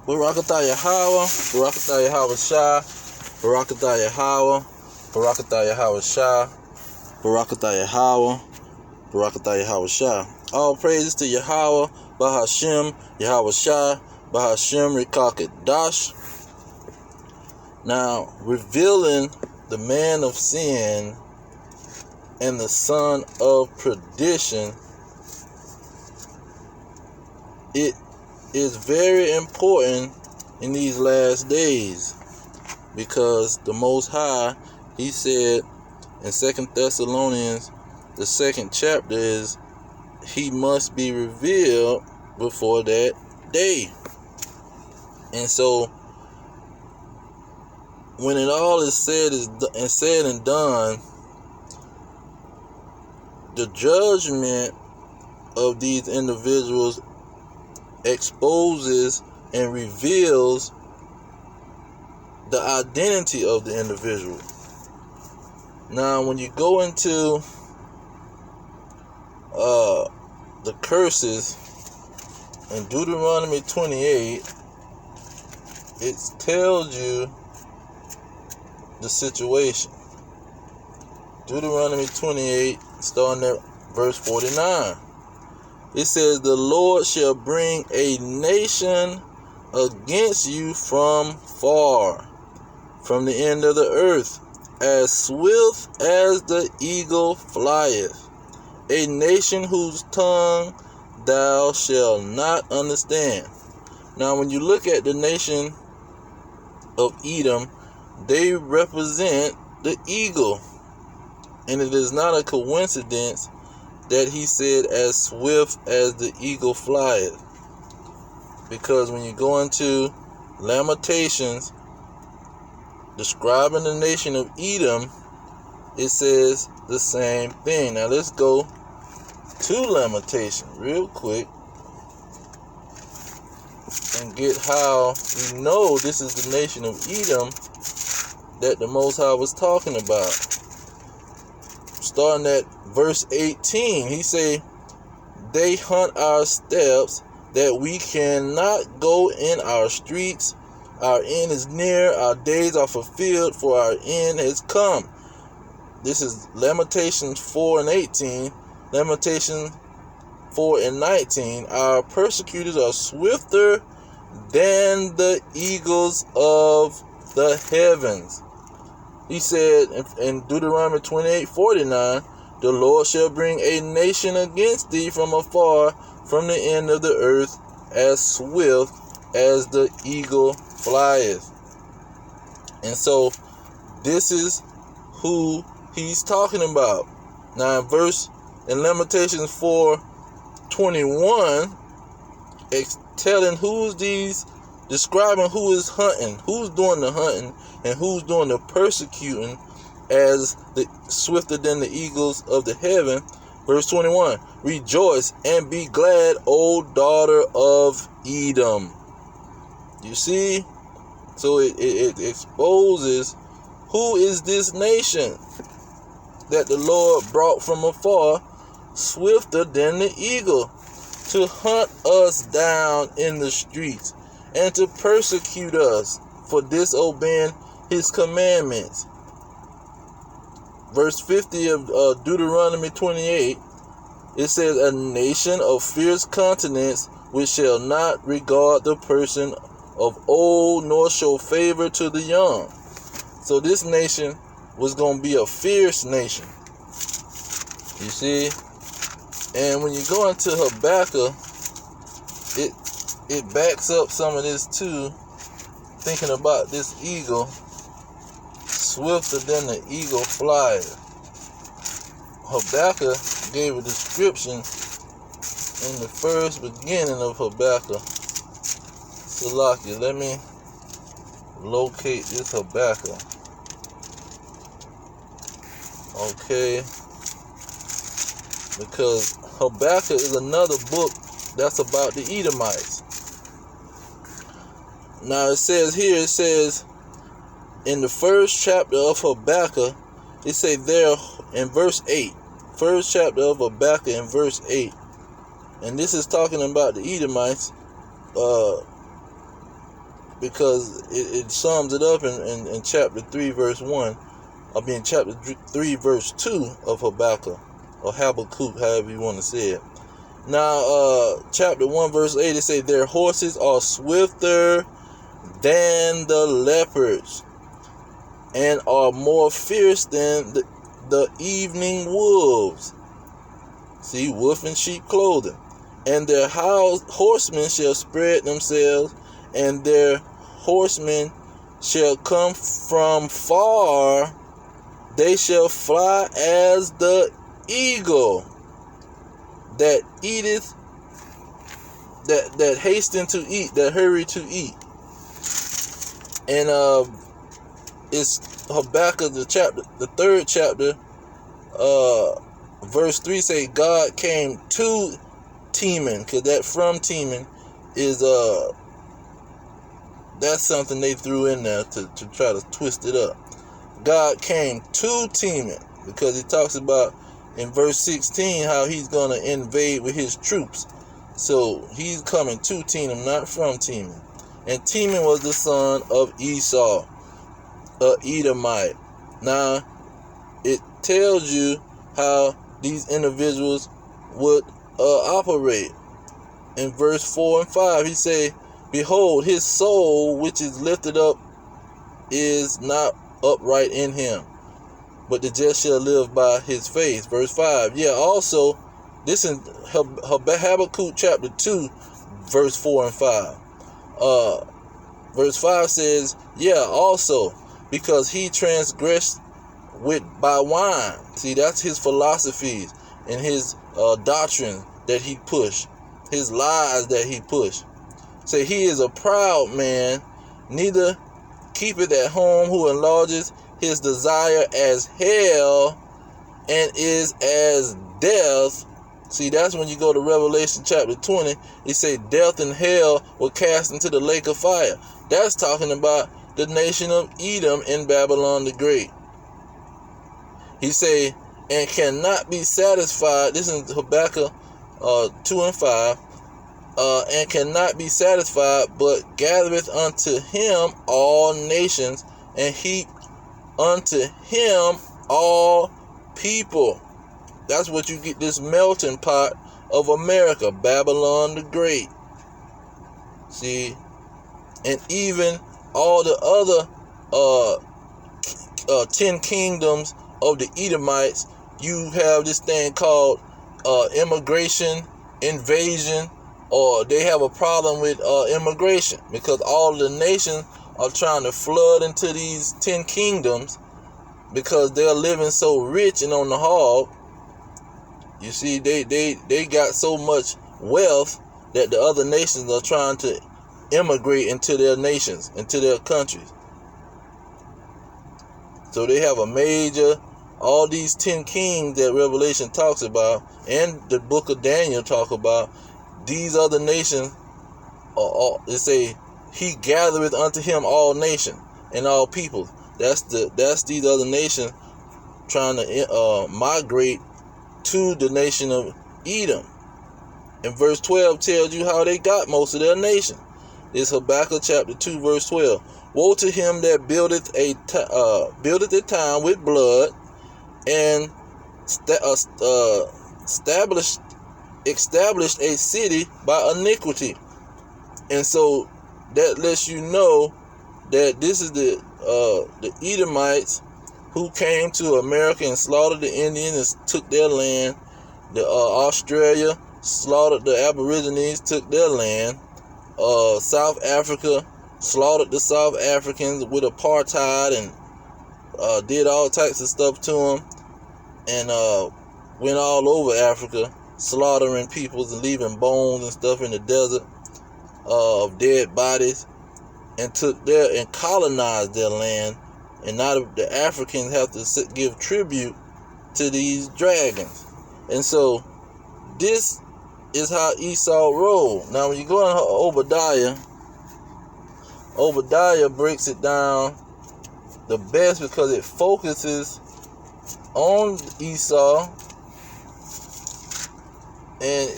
Barakatah Yahweh, Barakatah Yahweh Shah, Barakatah Yahweh, Barakatah Yahweh Shah, Barakatah Yahweh, Barakatah Yahweh Shah. All praises to Yahweh, Bahashem, Yahweh Shah, Bahashem Rikakadash. Now, revealing the man of sin and the son of perdition, it is very important in these last days, because the Most High, he said in 2 Thessalonians, the 2nd chapter, is he must be revealed before that day. And so when it all is said and done, the judgment of these individuals exposes and reveals the identity of the individual. Now, when you go into the curses in Deuteronomy 28, it tells you the situation. Deuteronomy 28, starting at verse 49. It says, "The Lord shall bring a nation against you from far, from the end of the earth, as swift as the eagle flieth, a nation whose tongue thou shalt not understand." Now, when you look at the nation of Edom, they represent the eagle. And it is not a coincidence that he said, as swift as the eagle flieth. Because when you go into Lamentations, describing the nation of Edom, it says the same thing. Now let's go to Lamentation real quick and get how we know this is the nation of Edom that the Most High was talking about. Starting at verse 18, he say, "They hunt our steps, that we cannot go in our streets. Our end is near, our days are fulfilled, for our end has come." This is Lamentations 4 and 18. Lamentations 4 and 19. "Our persecutors are swifter than the eagles of the heavens." He said in Deuteronomy 28:49, "The Lord shall bring a nation against thee from afar, from the end of the earth, as swift as the eagle flieth." And so this is who he's talking about. Now in Lamentations 4:21, describing who is hunting, who's doing the hunting, and who's doing the persecuting as the swifter than the eagles of the heaven. Verse 21, "Rejoice and be glad, O daughter of Edom." You see? So it exposes who is this nation that the Lord brought from afar, swifter than the eagle, to hunt us down in the streets and to persecute us for disobeying his commandments. Verse 50 of Deuteronomy 28, it says, "A nation of fierce countenance, which shall not regard the person of old, nor show favor to the young." So this nation was going to be a fierce nation. You see? And when you go into Habakkuk, it backs up some of this too, thinking about this eagle, swifter than the eagle flieth. Habakkuk gave a description in the first beginning of Habakkuk. Salaki, let me locate this Habakkuk. Okay, because Habakkuk is another book that's about the Edomites. Now it says in the first chapter of Habakkuk, it say there in verse 8, first chapter of Habakkuk in verse 8, and this is talking about the Edomites. because it sums it up in chapter 3 verse 1. I mean chapter 3 verse 2 of Habakkuk, or Habakkuk, however you want to say it. Now chapter 1 verse 8, it say, their horses are swifter than the leopards, and are more fierce than the evening wolves. See, wolf in sheep clothing. And their horsemen shall spread themselves, and their horsemen shall come from far. They shall fly as the eagle that eateth, that hasten to eat, that hurry to eat. And it's Habakkuk the third chapter, verse 3 say, God came to Teman, because that from Teman is that's something they threw in there to try to twist it up. God came to Teman, because he talks about in verse 16 how he's going to invade with his troops. So he's coming to Teman, not from Teman. And Teman was the son of Esau, a Edomite. Now it tells you how these individuals would operate. In verse 4 and 5, he say, behold, his soul which is lifted up is not upright in him, but the just shall live by his faith. Verse 5, yeah, also, this in Habakkuk chapter 2, verse 4 and 5. Verse 5 says, yeah, also, because he transgressed by wine. See, that's his philosophies and his doctrine that he pushed, his lies that he pushed. Say, he is a proud man, neither keepeth at home, who enlarges his desire as hell, and is as death. See, that's when you go to Revelation chapter 20, it say death and hell were cast into the lake of fire. That's talking about the nation of Edom in Babylon the Great. He say, and cannot be satisfied. This is Habakkuk 2 and 5. And cannot be satisfied, but gathereth unto him all nations, and heap unto him all people. That's what you get, this melting pot of America, Babylon the Great. See, and even all the other 10 kingdoms of the Edomites, you have this thing called immigration, invasion, or they have a problem with immigration, because all the nations are trying to flood into these 10 kingdoms because they're living so rich and on the hog. You see, they got so much wealth that the other nations are trying to immigrate into their nations, into their countries. So they have a major, all these 10 kings that Revelation talks about, and the book of Daniel talk about, these other nations, they say, he gathereth unto him all nations and all people. That's these other nations trying to migrate to the nation of Edom. And verse 12 tells you how they got most of their nation. It's Habakkuk chapter 2 verse 12. Woe to him that buildeth a town with blood, and established a city by iniquity. And so that lets you know that this is the Edomites who came to America and slaughtered the Indians and took their land. The Australia slaughtered the Aborigines, took their land. South Africa slaughtered the South Africans with apartheid and did all types of stuff to them, and went all over Africa, slaughtering people and leaving bones and stuff in the desert of dead bodies, and took their and colonized their land. And now the Africans have to give tribute to these dragons. And so this is how Esau rolled. Now when you go in Obadiah breaks it down the best, because it focuses on Esau, and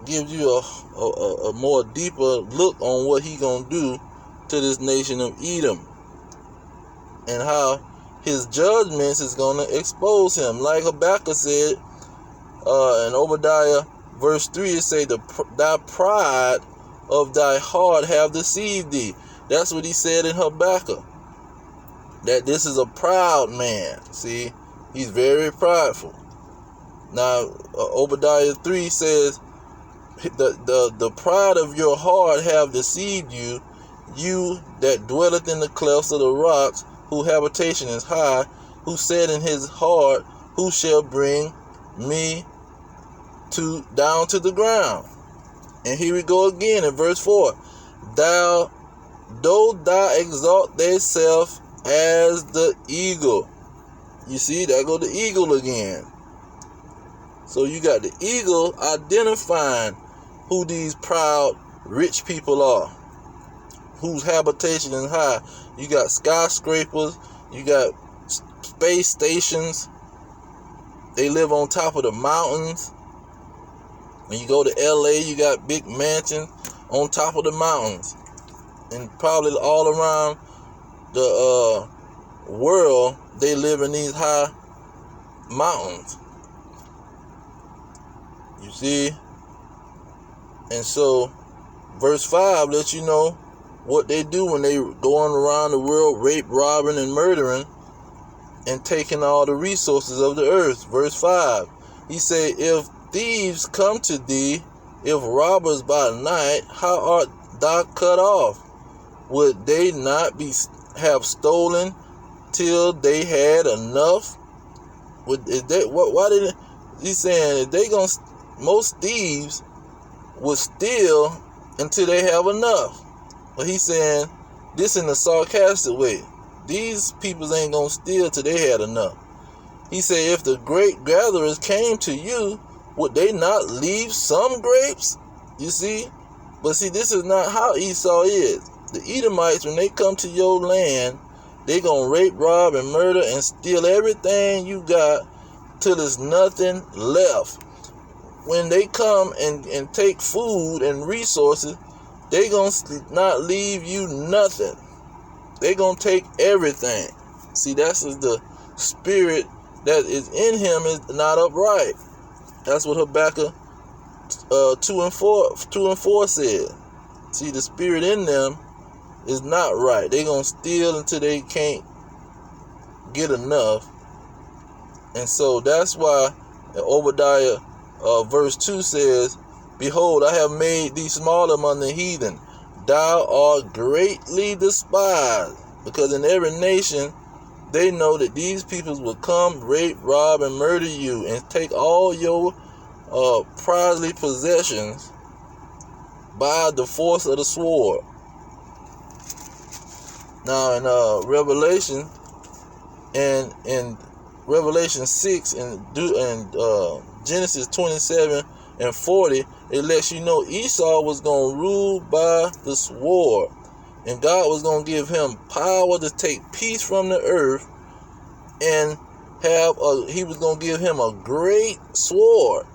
gives you a more deeper look on what he gonna do to this nation of Edom, and how his judgments is gonna expose him. Like Habakkuk said in Obadiah verse 3, it say, thy pride of thy heart have deceived thee. That's what he said in Habakkuk, that this is a proud man. See, he's very prideful. Now Obadiah 3 says, the pride of your heart have deceived you, you that dwelleth in the clefts of the rocks, whose habitation is high, who said in his heart, who shall bring me down to the ground? And here we go again in verse 4. Though thou exalt thyself as the eagle. You see, there go the eagle again. So you got the eagle identifying who these proud rich people are, whose habitation is high. You got skyscrapers, you got space stations. They live on top of the mountains. When you go to LA, you got big mansions on top of the mountains. And probably all around the world, they live in these high mountains. You see? And so, verse 5 lets you know what they do when they going around the world, rape, robbing, and murdering, and taking all the resources of the earth. Verse 5, he said, if thieves come to thee, if robbers by night, how art thou cut off? Would they not have stolen till they had enough? Why did he's saying, if they gonna, most thieves will steal until they have enough? But he's saying this in a sarcastic way. These people ain't gonna steal till they had enough. He said, if the great gatherers came to you, would they not leave some grapes? You see? But see, this is not how Esau is. The Edomites, when they come to your land, they gonna rape, rob, and murder and steal everything you got till there's nothing left. When they come and take food and resources, they gonna not leave you nothing. They gonna take everything. See, that's the spirit that is in him is not upright. That's what Habakkuk 2 and 4 said. See, the spirit in them is not right. They gonna steal until they can't get enough. And so that's why Obadiah verse 2 says, behold, I have made thee small among the heathen. Thou art greatly despised. Because in every nation, they know that these peoples will come, rape, rob, and murder you, and take all your prizely possessions by the force of the sword. Now in Revelation, and in Revelation 6 and Genesis 27 and 40, it lets you know Esau was going to rule by the sword. And God was going to give him power to take peace from the earth, and he was going to give him a great sword.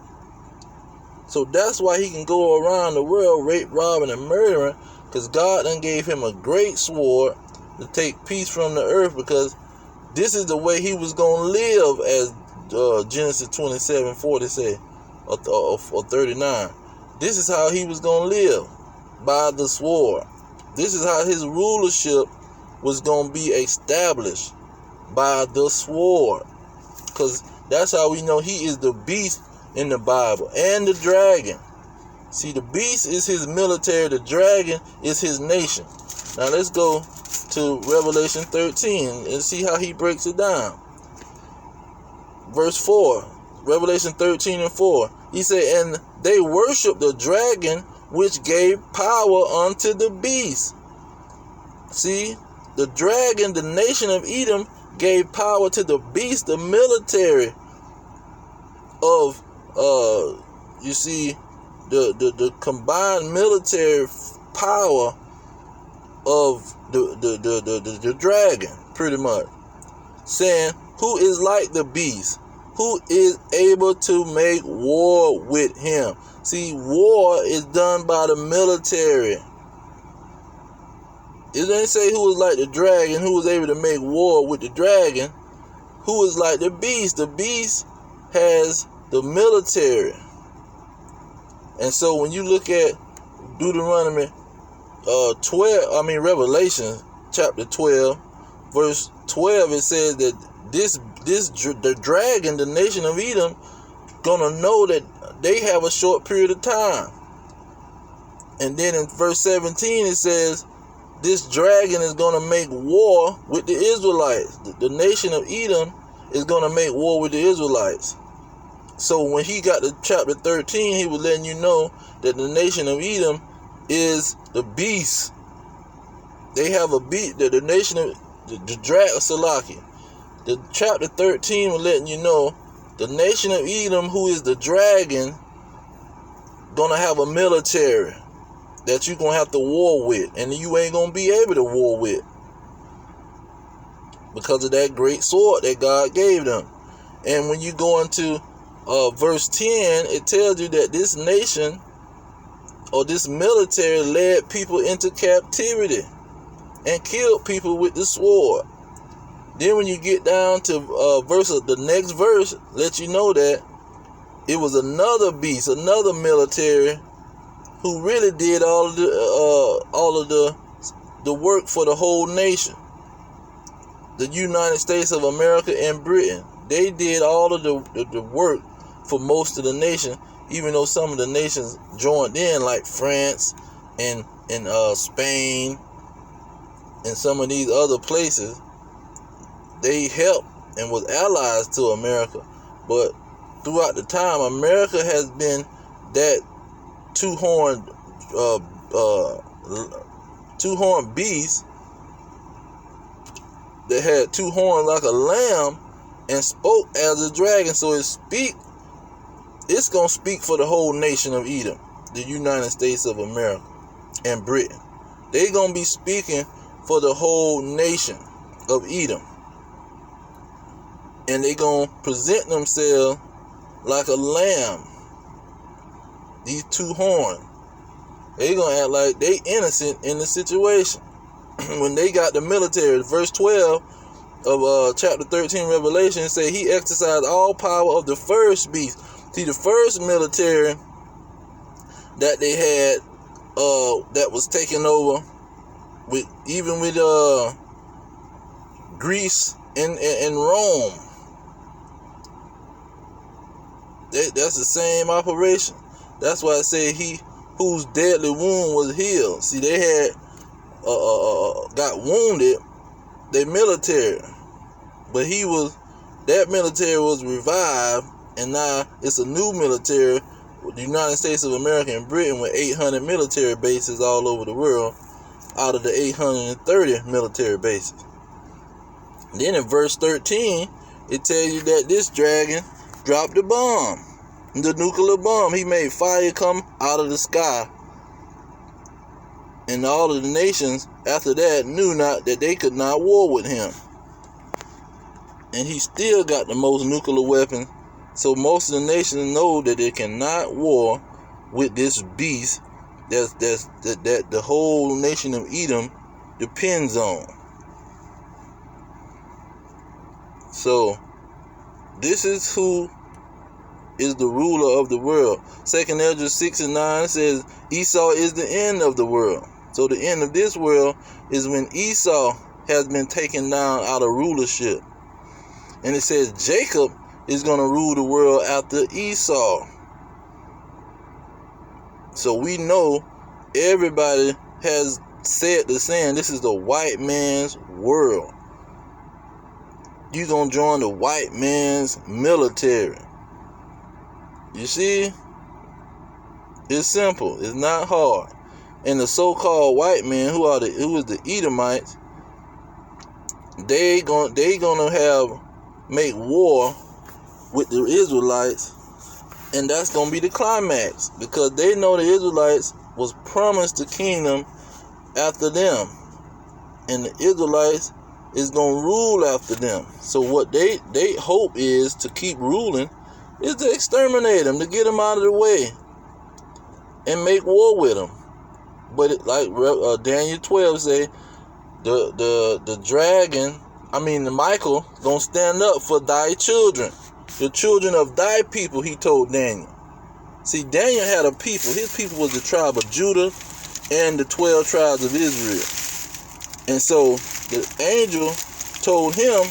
So that's why he can go around the world rape, robbing, and murdering, because God done gave him a great sword to take peace from the earth, because this is the way he was going to live, as Genesis 27:40 say, or 39. This is how he was going to live, by the sword. This is how his rulership was going to be established, by the sword. Because that's how we know he is the beast in the Bible, and the dragon. See, the beast is his military, the dragon is his nation. Now let's go to Revelation 13 and see how he breaks it down. Verse 4, Revelation 13 and 4. He said, and they worship the dragon, which gave power unto the beast. See, the dragon, the nation of Edom, gave power to the beast, the military of, you see, the combined military power of the dragon, pretty much. Saying, who is like the beast? Who is able to make war with him? See, war is done by the military. It didn't say who was like the dragon, who was able to make war with the dragon, who was like the beast. The beast has the military. And so when you look at Deuteronomy Revelation chapter 12, verse 12, it says that the dragon, the nation of Edom, gonna know that they have a short period of time. And then in verse 17 it says this dragon is gonna make war with the Israelites. The nation of Edom is gonna make war with the Israelites. So when he got to chapter 13, he was letting you know that the nation of Edom is the beast. They have a beast. The nation of the dragon, Salaki. The chapter 13 was letting you know the nation of Edom, who is the dragon, gonna have a military that you're gonna have to war with, and you ain't gonna be able to war with because of that great sword that God gave them. And when you go into verse 10, it tells you that this nation or this military led people into captivity and killed people with the sword. Then when you get down to the next verse, let you know that it was another beast, another military, who really did all of the work for the whole nation. The United States of America and Britain, they did all of the work for most of the nation, even though some of the nations joined in, like France and Spain and some of these other places. They helped and was allies to America. But throughout the time, America has been that two-horned beast that had two horns like a lamb and spoke as a dragon. So it's going to speak for the whole nation of Edom, the United States of America and Britain. They're going to be speaking for the whole nation of Edom. And they're going to present themselves like a lamb. These two horns. They're going to act like they innocent in the situation. When they got the military, verse 12 of chapter 13 Revelation, it say he exercised all power of the first beast. See, the first military that they had, that was taken over with Greece and Rome. That's the same operation. That's why I say he whose deadly wound was healed. See, they had got wounded, their military, but that military was revived, and now it's a new military with the United States of America and Britain with 800 military bases all over the world out of the 830 military bases. Then in verse 13, it tells you that this dragon dropped the bomb, the nuclear bomb. He made fire come out of the sky. And all of the nations after that knew not that they could not war with him. And he still got the most nuclear weapons. So most of the nations know that they cannot war with this beast that the whole nation of Edom depends on. So this is who is the ruler of the world. 2nd Ezra 6:9 says Esau is the end of the world. So the end of this world is when Esau has been taken down out of rulership. And it says Jacob is going to rule the world after Esau. So we know everybody has said the same. This is the white man's world. You're going to join the white man's military. You see? It's simple. It's not hard. And the so-called white men, who is the Edomites, they gonna make war with the Israelites, and that's gonna be the climax, because they know the Israelites was promised the kingdom after them, and the Israelites is gonna rule after them. So what they hope is to keep ruling, is to exterminate them, to get them out of the way. and make war with them. But Daniel 12 say, the dragon, the Michael, gonna stand up for thy children, the children of thy people, he told Daniel. See, Daniel had a people. His people was the tribe of Judah and the 12 tribes of Israel. And so the angel told him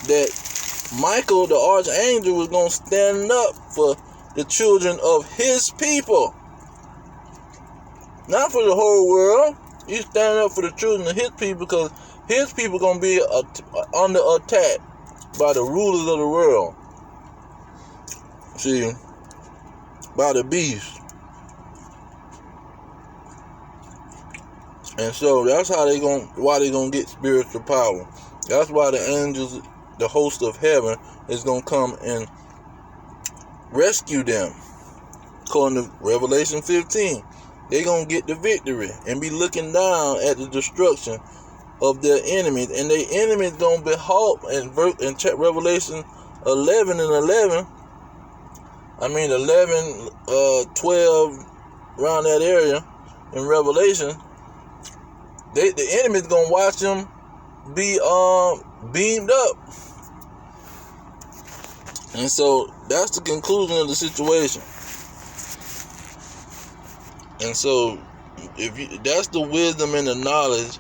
that Michael, the archangel, was going to stand up for the children of his people. Not for the whole world. He's standing up for the children of his people, because his people going to be under attack by the rulers of the world. See, by the beast. And so that's why they gonna get spiritual power. That's why the angels, the host of heaven, is gonna come and rescue them. According to Revelation 15, they gonna get the victory and be looking down at the destruction of their enemies, and their enemies gonna be halt. In Revelation 11 and 11. 11, 12, around that area in Revelation. The enemy's gonna watch them be beamed up. And so that's the conclusion of the situation. And so that's the wisdom and the knowledge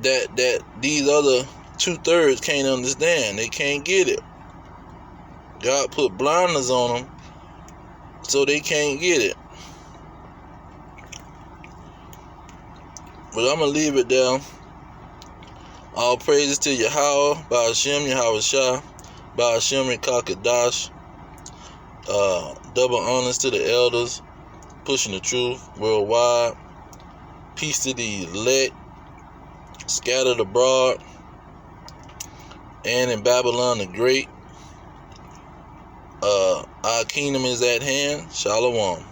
that these other 2/3 can't understand. They can't get it. God put blinders on them so they can't get it. But I'm going to leave it there. All praises to Yahweh, Ba'ashem, Yahweh Shah, Ba'ashem, Kakadash. Double honors to the elders, pushing the truth worldwide. Peace to the elect, scattered abroad, and in Babylon the Great. Our kingdom is at hand. Shalom.